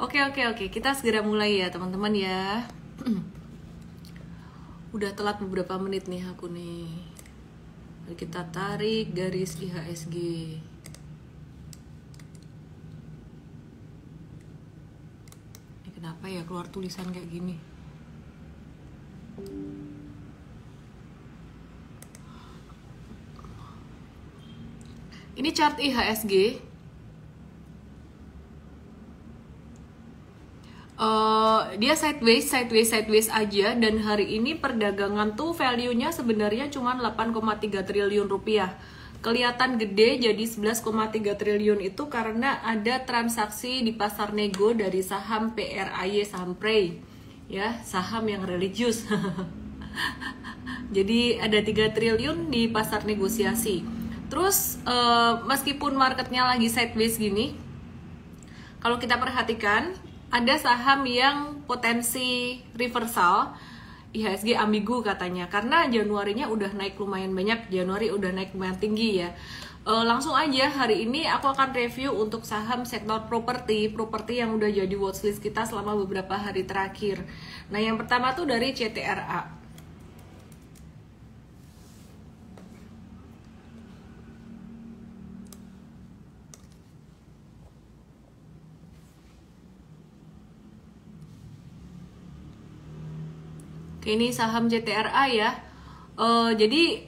Oke, kita segera mulai ya teman-teman ya. Udah telat beberapa menit nih aku nih. Mari kita tarik garis IHSG. Ini kenapa ya keluar tulisan kayak gini? Ini chart IHSG. Dia sideways aja, dan hari ini perdagangan tuh value-nya sebenarnya cuma 8,3 triliun rupiah. Kelihatan gede jadi 11,3 triliun itu karena ada transaksi di pasar nego dari saham PRAY, saham Prey, ya, saham yang religius. Jadi ada 3 triliun di pasar negosiasi. Terus meskipun marketnya lagi sideways gini, kalau kita perhatikan ada saham yang potensi reversal, IHSG ambigu katanya, karena Januarinya udah naik lumayan banyak, Januari udah naik lumayan tinggi ya. Langsung aja hari ini aku akan review untuk saham sektor properti yang udah jadi watchlist kita selama beberapa hari terakhir. Nah yang pertama tuh dari CTRA. Ini saham CTRA ya. Jadi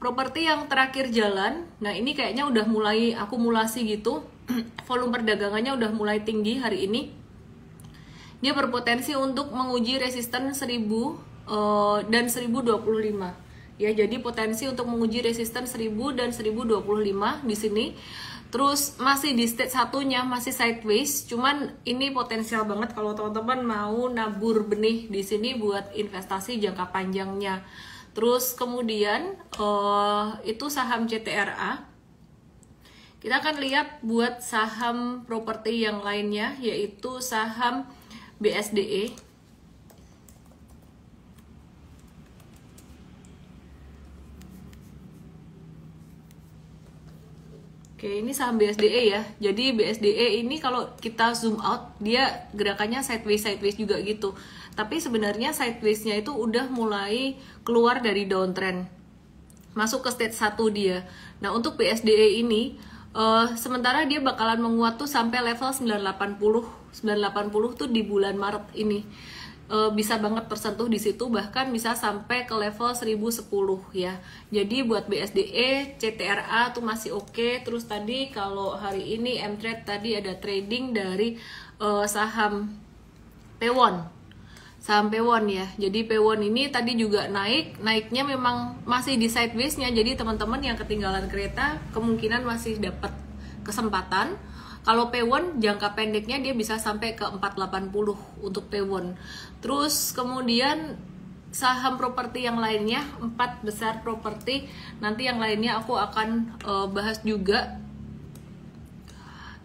properti yang terakhir jalan. Nah ini kayaknya udah mulai akumulasi gitu. Volume perdagangannya udah mulai tinggi hari ini. Dia berpotensi untuk menguji resisten 1000 dan 1025. Ya, jadi potensi untuk menguji resisten 1000 dan 1025 di sini. Terus masih di stage satunya masih sideways, cuman ini potensial banget kalau teman-teman mau nabur benih di sini buat investasi jangka panjangnya. Terus kemudian itu saham CTRA. Kita akan lihat buat saham properti yang lainnya, yaitu saham BSDE. Oke, ini saham BSDE ya. Jadi BSDE ini kalau kita zoom out, dia gerakannya sideways juga gitu. Tapi sebenarnya sideways-nya itu udah mulai keluar dari downtrend. Masuk ke stage 1 dia. Nah, untuk BSDE ini sementara dia bakalan menguat tuh sampai level 980. 980 tuh di bulan Maret ini. Bisa banget tersentuh di situ, bahkan bisa sampai ke level 1010 ya. Jadi buat BSDE, CTRA tuh masih oke. Terus tadi kalau hari ini M-Trade tadi ada trading dari saham Pewon. Saham Pewon ya. Jadi Pewon ini tadi juga naiknya memang masih di sideways-nya. Jadi teman-teman yang ketinggalan kereta kemungkinan masih dapat kesempatan. Kalau Pewon jangka pendeknya dia bisa sampai ke 480 untuk Pewon. Terus kemudian saham properti yang lainnya, 4 besar properti. Nanti yang lainnya aku akan bahas juga.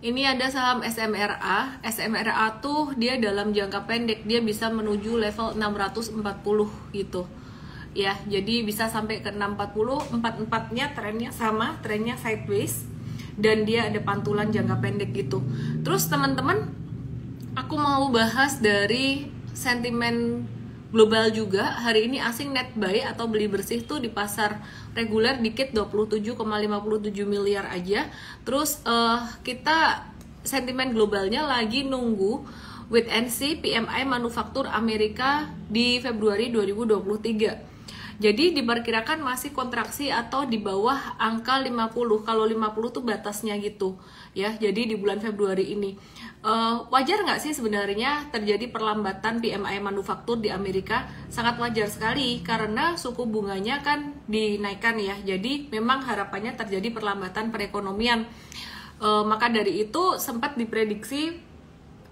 Ini ada saham SMRA. SMRA tuh dia dalam jangka pendek dia bisa menuju level 640 gitu. Ya, jadi bisa sampai ke 640. 44-nya trennya sama, trennya sideways. Dan dia ada pantulan jangka pendek gitu. Terus teman-teman, aku mau bahas dari sentimen global juga. Hari ini asing net buy atau beli bersih tuh di pasar reguler dikit 27,57 miliar aja. Terus kita sentimen globalnya lagi nunggu wait and see PMI manufaktur Amerika di Februari 2023. Jadi diperkirakan masih kontraksi atau di bawah angka 50. Kalau 50 tuh batasnya gitu ya. Jadi di bulan Februari ini wajar nggak sih sebenarnya terjadi perlambatan PMI manufaktur di Amerika? Sangat wajar sekali karena suku bunganya kan dinaikkan ya. Jadi memang harapannya terjadi perlambatan perekonomian. Maka dari itu sempat diprediksi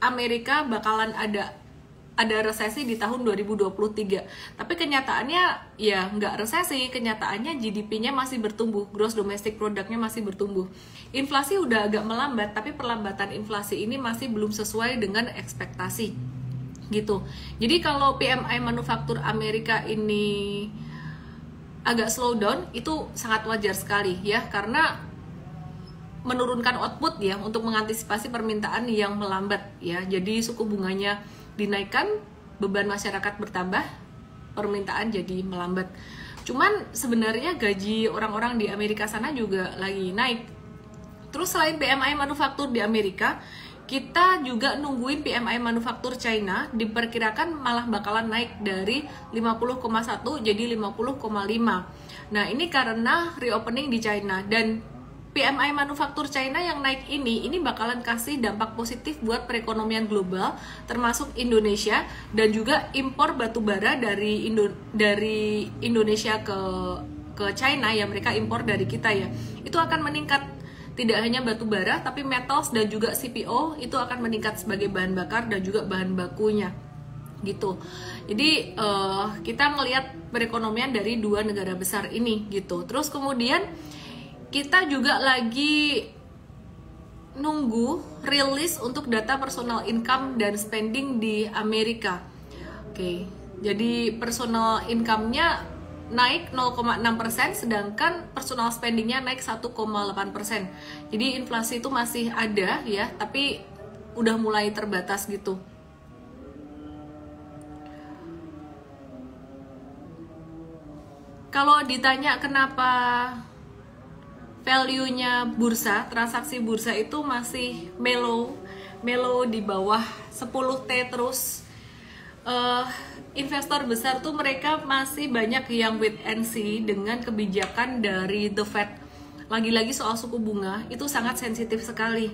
Amerika bakalan ada resesi di tahun 2023. Tapi kenyataannya ya nggak resesi, kenyataannya GDP-nya masih bertumbuh, gross domestic product-nya masih bertumbuh. Inflasi udah agak melambat, tapi perlambatan inflasi ini masih belum sesuai dengan ekspektasi gitu. Jadi kalau PMI manufaktur Amerika ini agak slow down, itu sangat wajar sekali ya, karena menurunkan output ya untuk mengantisipasi permintaan yang melambat ya. Jadi suku bunganya dinaikkan, beban masyarakat bertambah, permintaan jadi melambat. Cuman sebenarnya gaji orang-orang di Amerika sana juga lagi naik. Terus selain PMI manufaktur di Amerika, kita juga nungguin PMI manufaktur China, diperkirakan malah bakalan naik dari 50,1 jadi 50,5. Nah, ini karena reopening di China, dan PMI manufaktur China yang naik ini bakalan kasih dampak positif buat perekonomian global, termasuk Indonesia, dan juga impor batu bara dari Indonesia ke China ya, mereka impor dari kita ya. Itu akan meningkat. Tidak hanya batu bara, tapi metals dan juga CPO itu akan meningkat sebagai bahan bakar dan juga bahan bakunya gitu. Jadi kita ngelihat perekonomian dari dua negara besar ini gitu. Terus kemudian kita juga lagi nunggu rilis untuk data personal income dan spending di Amerika. Oke, jadi personal income-nya naik 0,6%, sedangkan personal spending-nya naik 1,8%. Jadi inflasi itu masih ada ya, tapi udah mulai terbatas gitu. Kalau ditanya kenapa value-nya bursa, transaksi bursa itu masih mellow di bawah 10T terus, investor besar tuh mereka masih banyak yang wait and see dengan kebijakan dari The Fed. Lagi-lagi soal suku bunga itu sangat sensitif sekali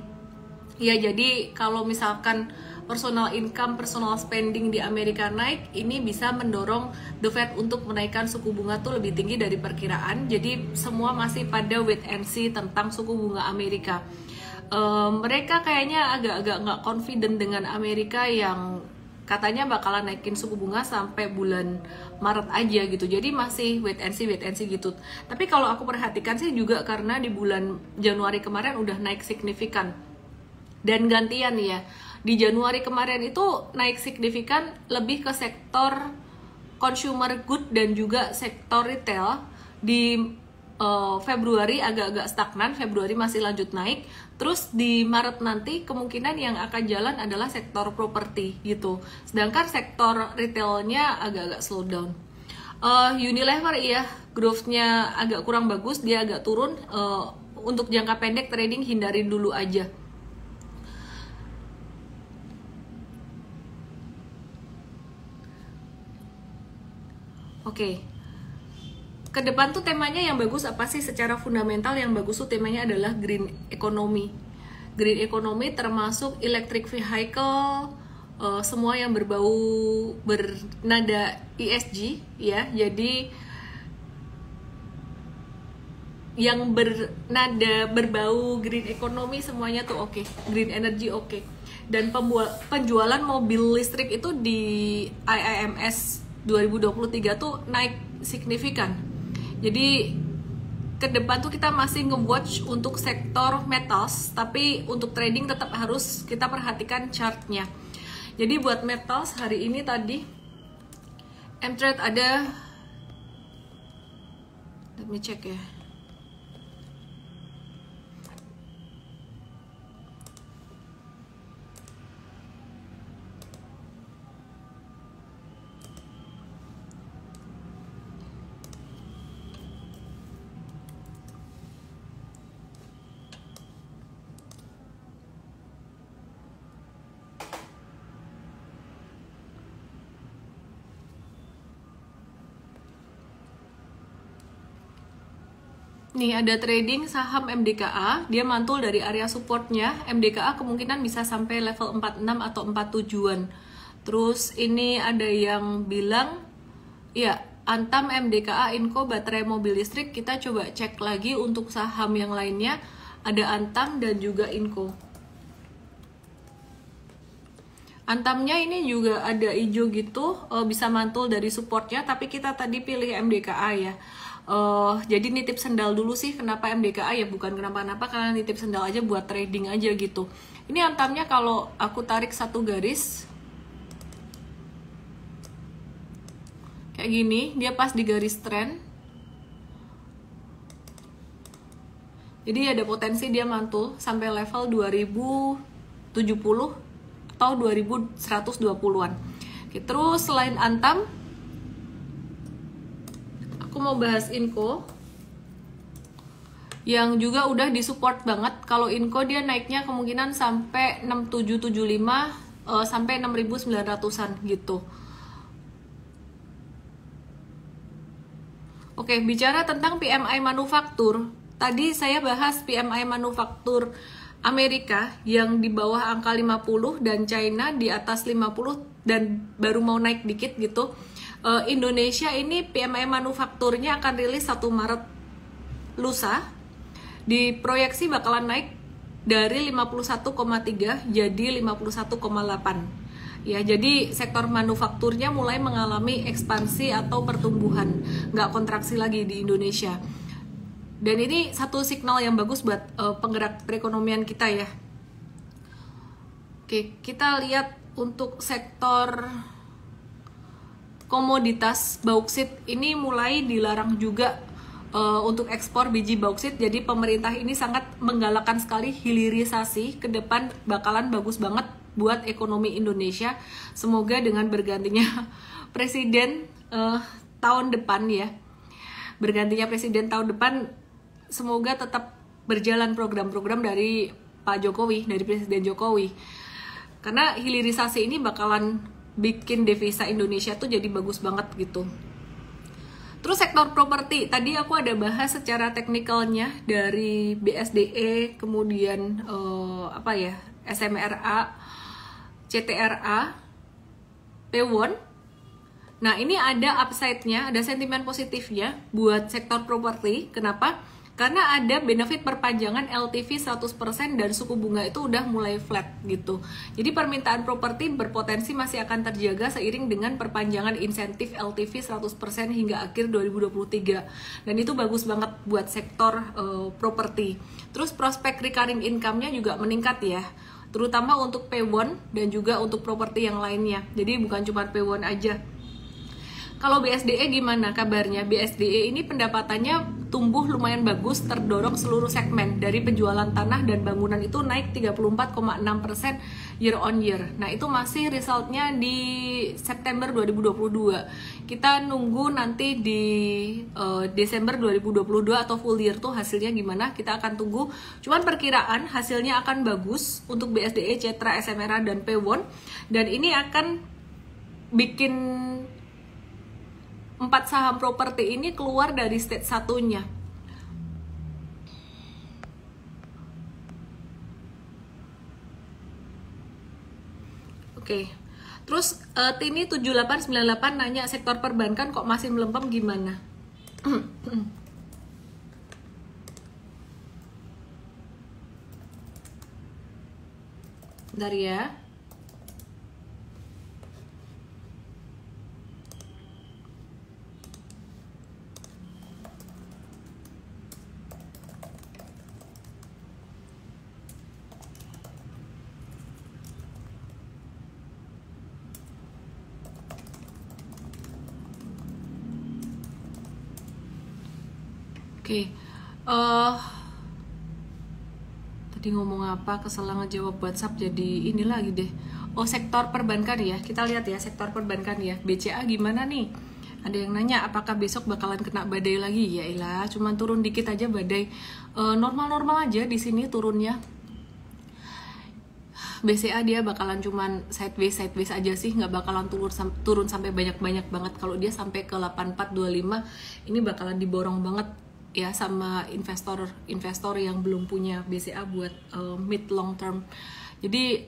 ya. Jadi kalau misalkan personal income, personal spending di Amerika naik, ini bisa mendorong The Fed untuk menaikkan suku bunga tuh lebih tinggi dari perkiraan. Jadi semua masih pada wait and see tentang suku bunga Amerika. Mereka kayaknya agak-agak nggak confident dengan Amerika yang katanya bakalan naikin suku bunga sampai bulan Maret aja gitu. Jadi masih wait and see gitu. Tapi kalau aku perhatikan sih juga karena di bulan Januari kemarin udah naik signifikan. Dan gantian ya. Di Januari kemarin itu naik signifikan lebih ke sektor consumer good dan juga sektor retail. Di Februari agak-agak stagnan, Februari masih lanjut naik. Terus di Maret nanti kemungkinan yang akan jalan adalah sektor properti gitu. Sedangkan sektor retailnya agak-agak slow down. Unilever ya, growth-nya agak kurang bagus, dia agak turun. Untuk jangka pendek trading hindarin dulu aja. Oke. Ke depan tuh temanya yang bagus apa sih? Secara fundamental yang bagus tuh temanya adalah green economy. Green economy termasuk electric vehicle, semua yang bernada ESG ya. Jadi yang berbau green economy semuanya tuh oke. Green energy oke. Dan penjualan mobil listrik itu di IIMS 2023 tuh naik signifikan. Jadi ke depan tuh kita masih nge-watch untuk sektor metals, tapi untuk trading tetap harus kita perhatikan chartnya. Jadi buat metals hari ini tadi M-Trade ada, let me check ya. Nih ada trading saham MDKA, dia mantul dari area supportnya. MDKA kemungkinan bisa sampai level 46 atau 47-an. Terus ini ada yang bilang, ya Antam, MDKA, Inco, baterai mobil listrik. Kita coba cek lagi untuk saham yang lainnya. Ada Antam dan juga Inco. Antamnya ini juga ada hijau gitu, bisa mantul dari supportnya. Tapi kita tadi pilih MDKA ya. Jadi nitip sendal dulu sih. Kenapa MDKA ya, bukan kenapa-napa, karena nitip sendal aja buat trading aja gitu. Ini Antamnya kalau aku tarik satu garis kayak gini, dia pas di garis trend. Jadi ada potensi dia mantul sampai level 2070 atau 2120-an. Oke, terus selain Antam, aku mau bahas Inco yang juga udah disupport banget. Kalau Inco dia naiknya kemungkinan sampai 6775 sampai 6900-an gitu. Oke, bicara tentang PMI manufaktur, tadi saya bahas PMI manufaktur Amerika yang di bawah angka 50 dan China di atas 50 dan baru mau naik dikit gitu. Indonesia ini PMI manufakturnya akan rilis 1 Maret lusa. Diproyeksi bakalan naik dari 51,3 jadi 51,8. Ya, jadi sektor manufakturnya mulai mengalami ekspansi atau pertumbuhan, nggak kontraksi lagi di Indonesia. Dan ini satu signal yang bagus buat penggerak perekonomian kita ya. Oke, kita lihat untuk sektor komoditas bauksit ini mulai dilarang juga untuk ekspor biji bauksit. Jadi pemerintah ini sangat menggalakkan sekali hilirisasi, ke depan bakalan bagus banget buat ekonomi Indonesia. Semoga dengan bergantinya presiden tahun depan ya, bergantinya presiden tahun depan, semoga tetap berjalan program-program dari Pak Jokowi, dari Presiden Jokowi. Karena hilirisasi ini bakalan bikin devisa Indonesia tuh jadi bagus banget gitu. Terus sektor properti, tadi aku ada bahas secara teknikalnya dari BSDE, kemudian SMRA, CTRA, P1. Nah, ini ada upside-nya, ada sentimen positifnya buat sektor properti. Kenapa? Karena ada benefit perpanjangan LTV 100% dan suku bunga itu udah mulai flat gitu. Jadi permintaan properti berpotensi masih akan terjaga seiring dengan perpanjangan insentif LTV 100% hingga akhir 2023. Dan itu bagus banget buat sektor properti. Terus prospek recurring income-nya juga meningkat ya, terutama untuk P1 dan juga untuk properti yang lainnya. Jadi bukan cuma P1 aja. Kalau BSDE gimana kabarnya? BSDE ini pendapatannya tumbuh lumayan bagus, terdorong seluruh segmen. Dari penjualan tanah dan bangunan itu naik 34,6% year on year. Nah, itu masih resultnya di September 2022. Kita nunggu nanti di Desember 2022 atau full year tuh hasilnya gimana, kita akan tunggu. Cuman perkiraan hasilnya akan bagus untuk BSDE, Cetra, SMRA, dan P1. Dan ini akan bikin 4 saham properti ini keluar dari stage satunya. Oke. Terus Tini 7898 nanya sektor perbankan kok masih melempem gimana? Bentar ya. Oke, tadi ngomong apa, kesel ngejawab WhatsApp jadi ini lagi deh. Oh, sektor perbankan ya, kita lihat ya sektor perbankan ya. BCA gimana nih? Ada yang nanya apakah besok bakalan kena badai lagi? Ya ilah, cuman turun dikit aja badai. Normal-normal aja di sini turunnya. BCA dia bakalan cuman sideways aja sih, nggak bakalan turun sampai banyak-banyak banget. Kalau dia sampai ke 8425 ini bakalan diborong banget ya sama investor yang belum punya BCA buat mid long term. Jadi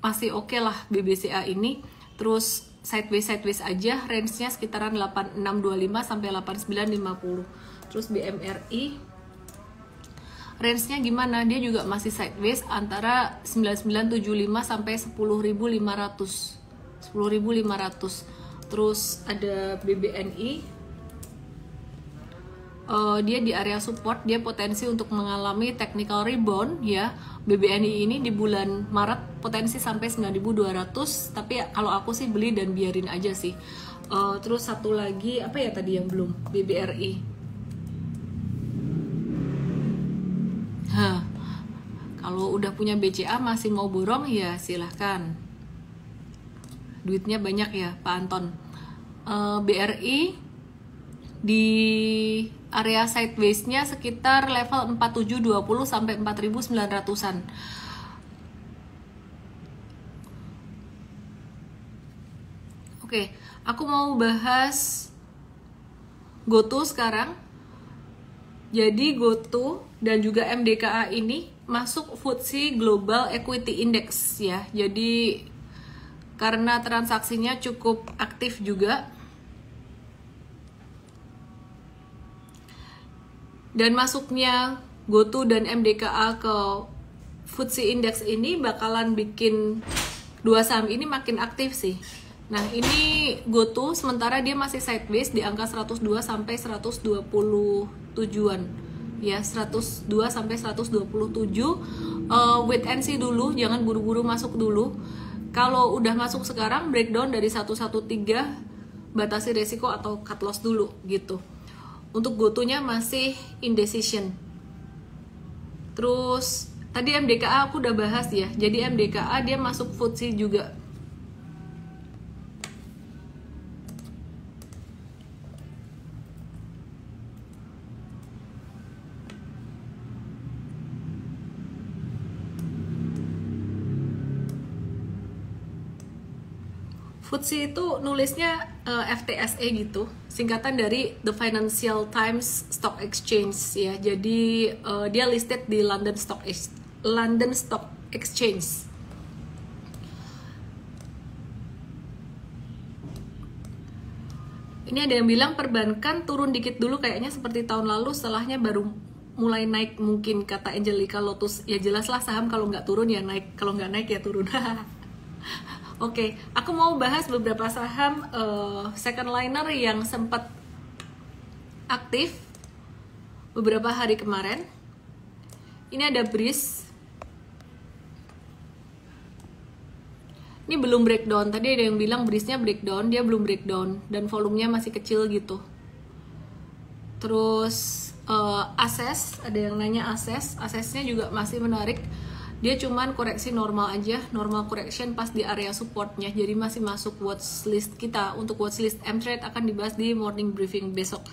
masih oke lah BBCA ini. Terus sideways aja, range-nya sekitaran 8625 sampai 8950. Terus BMRI range-nya gimana? Dia juga masih sideways antara 9975 sampai 10500. 10500. Terus ada BBNI, dia di area support, dia potensi untuk mengalami technical rebound ya. BBNI ini di bulan Maret potensi sampai 9200, tapi kalau aku sih beli dan biarin aja sih. Terus satu lagi apa ya tadi yang belum, BBRI. udah punya BCA masih mau borong ya silahkan. Duitnya banyak ya Pak Anton. BRI di area sideways-nya sekitar level 4720 sampai 4900-an. Oke, aku mau bahas GoTo sekarang. Jadi GoTo dan juga MDKA ini masuk FTSE Global Equity Index ya. Jadi karena transaksinya cukup aktif juga. Dan masuknya GoTo dan MDKA ke FTSE Index ini bakalan bikin dua saham ini makin aktif sih. Nah, ini GoTo sementara dia masih sideways di angka 102 sampai 127-an. Ya, 102 sampai 127. Wait and see dulu, jangan buru-buru masuk dulu. Kalau udah masuk sekarang, breakdown dari 113, batasi resiko atau cut loss dulu gitu. Untuk GoTo-nya masih indecision. Terus tadi MDKA aku udah bahas ya. Jadi MDKA dia masuk FTSE juga. FTSE itu nulisnya FTSE gitu, singkatan dari The Financial Times Stock Exchange ya. Jadi dia listed di London Stock Exchange. Ini ada yang bilang perbankan turun dikit dulu kayaknya seperti tahun lalu, setelahnya baru mulai naik mungkin, kata Angelica Lotus. Ya jelaslah saham kalau nggak turun ya naik, kalau nggak naik ya turun. Oke, aku mau bahas beberapa saham second liner yang sempat aktif beberapa hari kemarin. Ini ada Breeze. Ini belum breakdown. Tadi ada yang bilang Breeze-nya breakdown, dia belum breakdown dan volumenya masih kecil gitu. Terus Access, ada yang nanya Access-nya juga masih menarik. Dia cuman koreksi normal aja, normal correction pas di area supportnya, jadi masih masuk watchlist kita. Untuk watchlist M-Trade akan dibahas di morning briefing besok.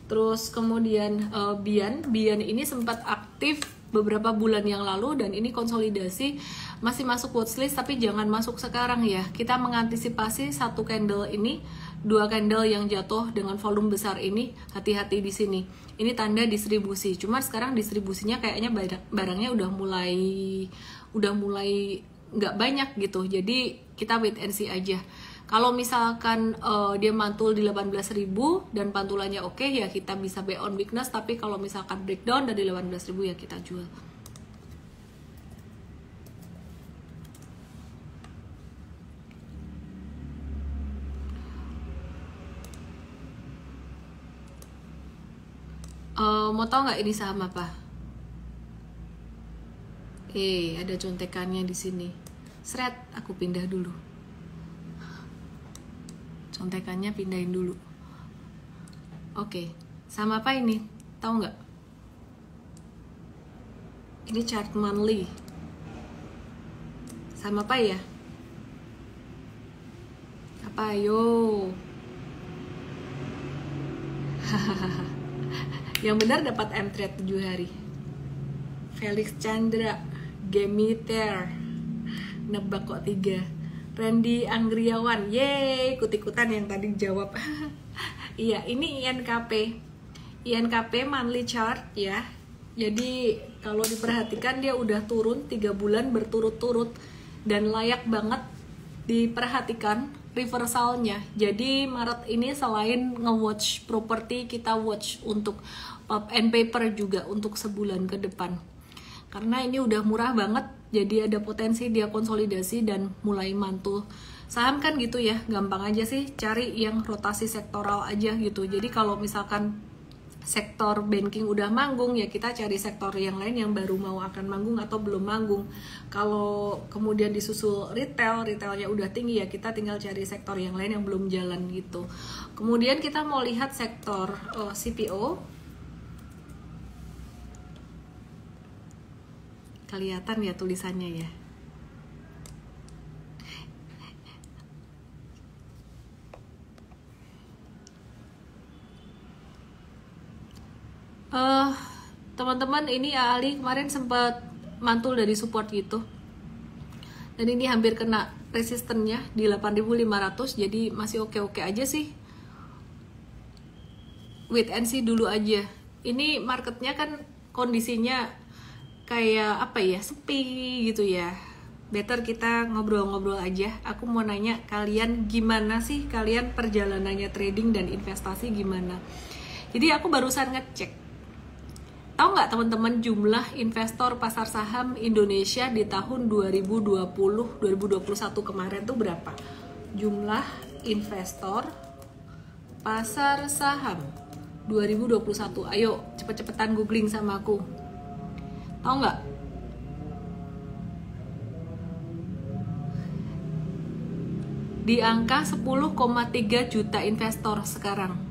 Terus kemudian Bian ini sempat aktif beberapa bulan yang lalu dan ini konsolidasi, masih masuk watchlist tapi jangan masuk sekarang ya. Kita mengantisipasi satu candle ini, dua candle yang jatuh dengan volume besar ini, hati-hati di sini. Ini tanda distribusi. Cuma sekarang distribusinya kayaknya barangnya udah mulai nggak banyak gitu. Jadi kita wait and see aja. Kalau misalkan dia mantul di 18.000 dan pantulannya oke, ya kita bisa buy on weakness. Tapi kalau misalkan breakdown dari 18.000 ya kita jual. Mau tau nggak ini saham apa? Ada contekannya di sini. Seret, aku pindah dulu. Contekannya pindahin dulu. Oke, sama apa ini? Tahu nggak? Ini chart monthly. Sama apa ya? Apa yo? Yang benar dapat M-Trade 7 hari. Felix Chandra, Gemiter, nebak kok 3. Randy Anggriawan, yeay, ikut-ikutan yang tadi jawab. Iya, ini INKP. INKP monthly chart ya. Jadi kalau diperhatikan dia udah turun 3 bulan berturut-turut dan layak banget diperhatikan reversalnya. Jadi Maret ini selain nge-watch properti, kita watch untuk pulp and paper juga untuk sebulan ke depan. Karena ini udah murah banget, jadi ada potensi dia konsolidasi dan mulai mantul. Saham kan gitu ya, gampang aja sih cari yang rotasi sektoral aja gitu. Jadi kalau misalkan sektor banking udah manggung, ya kita cari sektor yang lain yang baru mau akan manggung atau belum manggung. Kalau kemudian disusul retailnya udah tinggi, ya kita tinggal cari sektor yang lain yang belum jalan gitu. Kemudian kita mau lihat sektor CPO. Kelihatan ya tulisannya ya. Teman-teman, ini Ali kemarin sempat mantul dari support gitu. Dan ini hampir kena resistennya di 8.500, jadi masih oke-oke aja sih. Wait and see dulu aja. Ini marketnya kan kondisinya kayak apa ya, sepi gitu ya. Better kita ngobrol-ngobrol aja. Aku mau nanya kalian gimana sih kalian perjalanannya trading dan investasi gimana. Jadi aku barusan ngecek. Tahu nggak teman-teman jumlah investor pasar saham Indonesia di tahun 2020-2021 kemarin tuh berapa? Jumlah investor pasar saham 2021. Ayo cepet-cepetan googling sama aku. Tahu nggak? Di angka 10,3 juta investor sekarang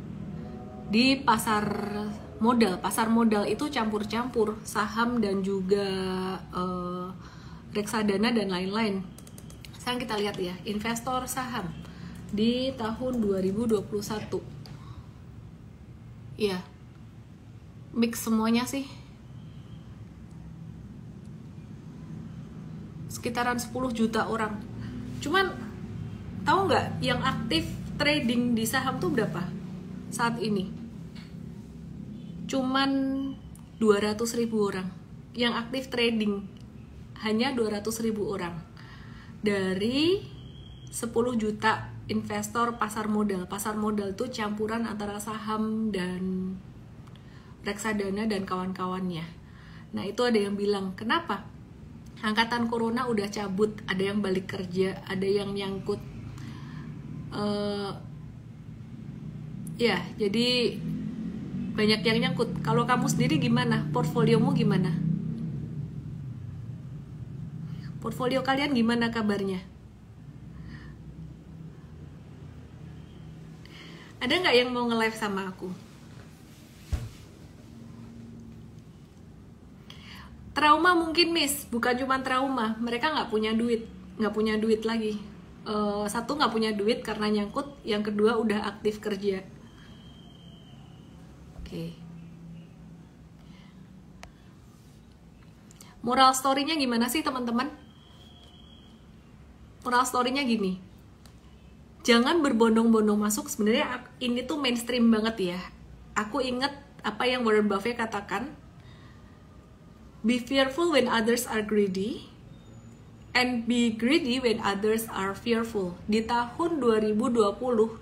di pasar modal. Pasar modal itu campur-campur saham dan juga reksadana dan lain-lain. Sekarang kita lihat ya, investor saham di tahun 2021. Ya, mix semuanya sih. Sekitaran 10 juta orang. Cuman tahu nggak yang aktif trading di saham tuh berapa saat ini? Cuman 200.000 orang yang aktif trading, hanya 200.000 orang dari 10 juta investor pasar modal. Pasar modal tuh campuran antara saham dan reksadana dan kawan-kawannya. Nah itu ada yang bilang, kenapa? Angkatan corona udah cabut, ada yang balik kerja, ada yang nyangkut. Ya, jadi banyak yang nyangkut. Kalau kamu sendiri gimana? Portfoliomu gimana? Portfolio kalian gimana kabarnya? Ada nggak yang mau nge-live sama aku? Trauma mungkin Miss, bukan cuma trauma. Mereka nggak punya duit lagi. Satu nggak punya duit karena nyangkut, yang kedua udah aktif kerja. Moral story-nya gimana sih teman-teman? Moral story-nya gini, jangan berbondong-bondong masuk. Sebenarnya ini tuh mainstream banget ya. Aku inget apa yang Warren Buffett katakan, be fearful when others are greedy and be greedy when others are fearful. Di tahun 2020-2021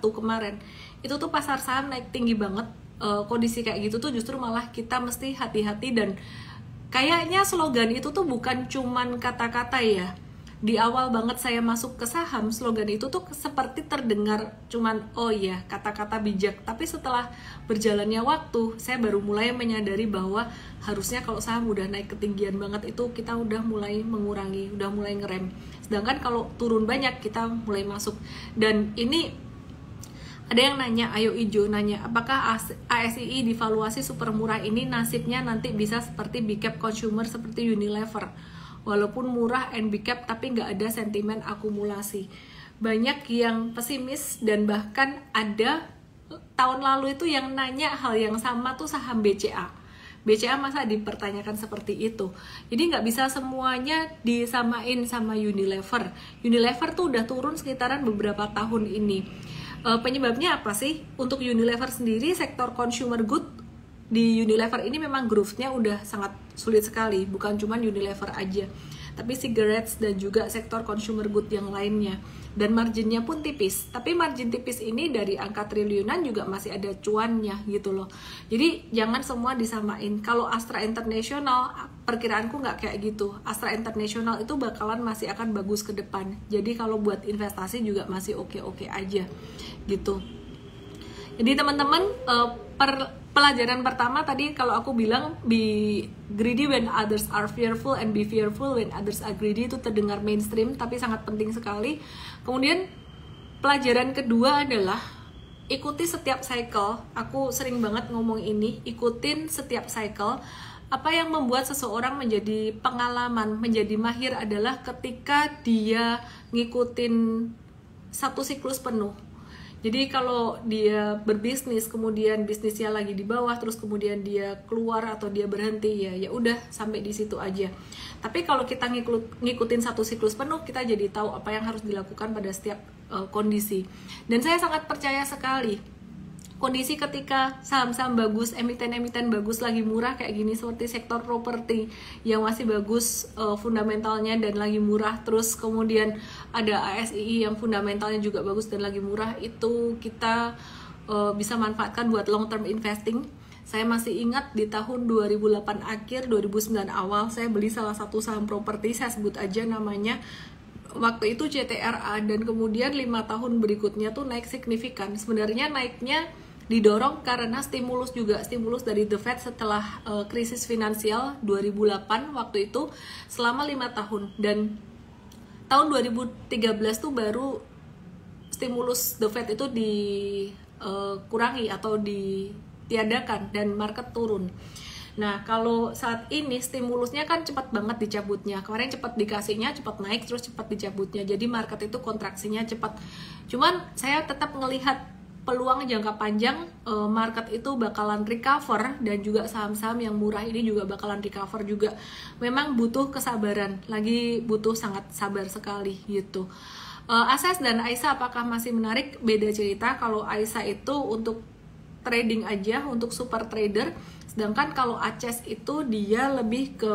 kemarin itu tuh pasar saham naik tinggi banget. Kondisi kayak gitu tuh justru malah kita mesti hati-hati. Dan kayaknya slogan itu tuh bukan cuman kata-kata ya. Di awal banget saya masuk ke saham, slogan itu tuh seperti terdengar cuman oh iya kata-kata bijak. Tapi setelah berjalannya waktu, saya baru mulai menyadari bahwa harusnya kalau saham udah naik ketinggian banget itu kita udah mulai mengurangi, udah mulai ngerem. Sedangkan kalau turun banyak kita mulai masuk. Dan ini ada yang nanya, Ayo Ijo nanya, apakah ASII divaluasi super murah ini nasibnya nanti bisa seperti big cap consumer seperti Unilever, walaupun murah and big cap tapi nggak ada sentimen akumulasi. Banyak yang pesimis dan bahkan ada tahun lalu itu yang nanya hal yang sama tuh saham BCA. BCA masa dipertanyakan seperti itu. Jadi nggak bisa semuanya disamain sama Unilever. Unilever tuh udah turun sekitaran beberapa tahun ini. Penyebabnya apa sih? Untuk Unilever sendiri, sektor consumer good di Unilever ini memang growth-nya udah sangat sulit sekali. Bukan cuma Unilever aja, tapi cigarettes dan juga sektor consumer good yang lainnya. Dan marginnya pun tipis. Tapi margin tipis ini dari angka triliunan juga masih ada cuannya gitu loh. Jadi jangan semua disamain. Kalau Astra International, perkiraanku nggak kayak gitu. Astra International itu bakalan masih akan bagus ke depan. Jadi kalau buat investasi juga masih oke-oke aja gitu. Jadi teman-teman, pelajaran pertama tadi kalau aku bilang be greedy when others are fearful and be fearful when others are greedy, itu terdengar mainstream tapi sangat penting sekali. Kemudian pelajaran kedua adalah ikuti setiap cycle. Aku sering banget ngomong ini, ikutin setiap cycle. Apa yang membuat seseorang menjadi pengalaman, menjadi mahir adalah ketika dia ngikutin satu siklus penuh. Jadi kalau dia berbisnis, kemudian bisnisnya lagi di bawah, terus kemudian dia keluar atau dia berhenti, ya udah sampai di situ aja. Tapi kalau kita ngikutin satu siklus penuh, kita jadi tahu apa yang harus dilakukan pada setiap kondisi. Dan saya sangat percaya sekali, kondisi ketika saham-saham bagus, emiten-emiten bagus lagi murah kayak gini, seperti sektor properti yang masih bagus fundamentalnya dan lagi murah, terus kemudian ada ASII yang fundamentalnya juga bagus dan lagi murah, itu kita bisa manfaatkan buat long term investing. Saya masih ingat di tahun 2008 akhir, 2009 awal, saya beli salah satu saham properti, saya sebut aja namanya, waktu itu CTRA, dan kemudian 5 tahun berikutnya tuh naik signifikan. Sebenarnya naiknya didorong karena stimulus juga, stimulus dari The Fed setelah krisis finansial 2008 waktu itu selama 5 tahun, dan tahun 2013 tuh baru stimulus The Fed itu dikurangi atau ditiadakan dan market turun. Nah, kalau saat ini stimulusnya kan cepat banget dicabutnya. Kemarin cepat dikasihnya, cepat naik, terus cepat dicabutnya. Jadi market itu kontraksinya cepat. Cuman saya tetap ngelihat peluang jangka panjang market itu bakalan recover, dan juga saham-saham yang murah ini juga bakalan recover juga. Memang butuh kesabaran, lagi butuh sangat sabar sekali gitu. Access dan Aisyah apakah masih menarik? Beda cerita. Kalau Aisyah itu untuk trading aja, untuk super trader, sedangkan kalau Access itu dia lebih ke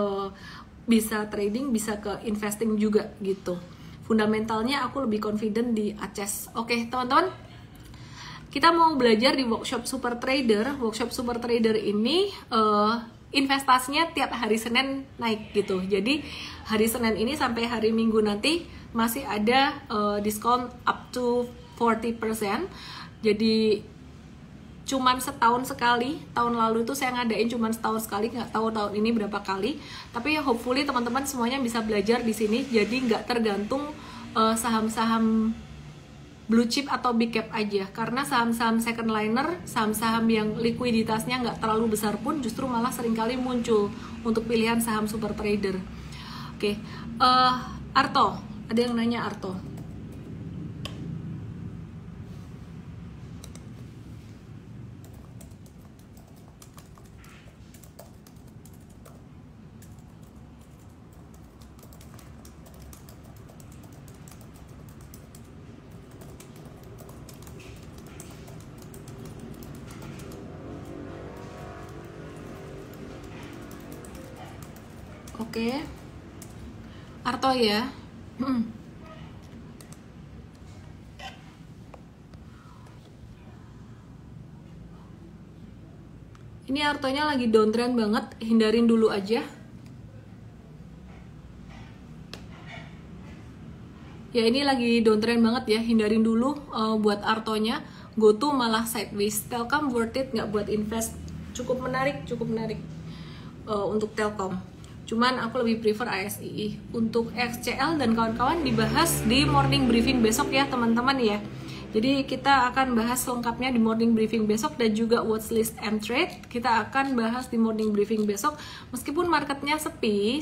bisa trading, bisa ke investing juga gitu. Fundamentalnya aku lebih confident di Access. Oke, teman-teman, kita mau belajar di workshop super trader. Workshop super trader ini investasinya tiap hari Senin naik gitu. Jadi hari Senin ini sampai hari Minggu nanti masih ada diskon up to 40%. Jadi cuman setahun sekali. Tahun lalu itu saya ngadain cuman setahun sekali, nggak tahu tahun ini berapa kali. Tapi hopefully teman-teman semuanya bisa belajar di sini. Jadi nggak tergantung saham-saham blue chip atau big cap aja, karena saham-saham second liner, saham-saham yang likuiditasnya nggak terlalu besar pun justru malah seringkali muncul untuk pilihan saham super trader. Oke, Arto, ada yang nanya Arto. Oke, Arto ya. Ini Artonya lagi downtrend banget, hindarin dulu aja. Ya ini lagi downtrend banget ya, hindarin dulu buat Artonya. Go to malah sideways. Telkom worth it nggak buat invest? Cukup menarik untuk Telkom. Cuman aku lebih prefer ASII. Untuk XCL dan kawan-kawan dibahas di morning briefing besok ya teman-teman ya. Jadi kita akan bahas lengkapnya di morning briefing besok, dan juga watchlist M-Trade kita akan bahas di morning briefing besok. Meskipun marketnya sepi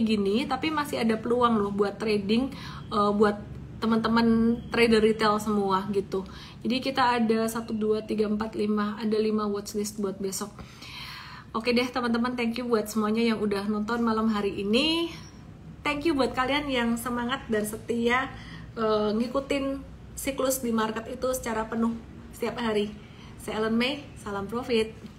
gini, tapi masih ada peluang loh buat trading, buat teman-teman trader retail semua gitu. Jadi kita ada 1, 2, 3, 4, 5, ada 5 watchlist buat besok. Oke deh teman-teman, thank you buat semuanya yang udah nonton malam hari ini. Thank you buat kalian yang semangat dan setia ngikutin siklus di market itu secara penuh setiap hari. Saya Ellen May, salam profit.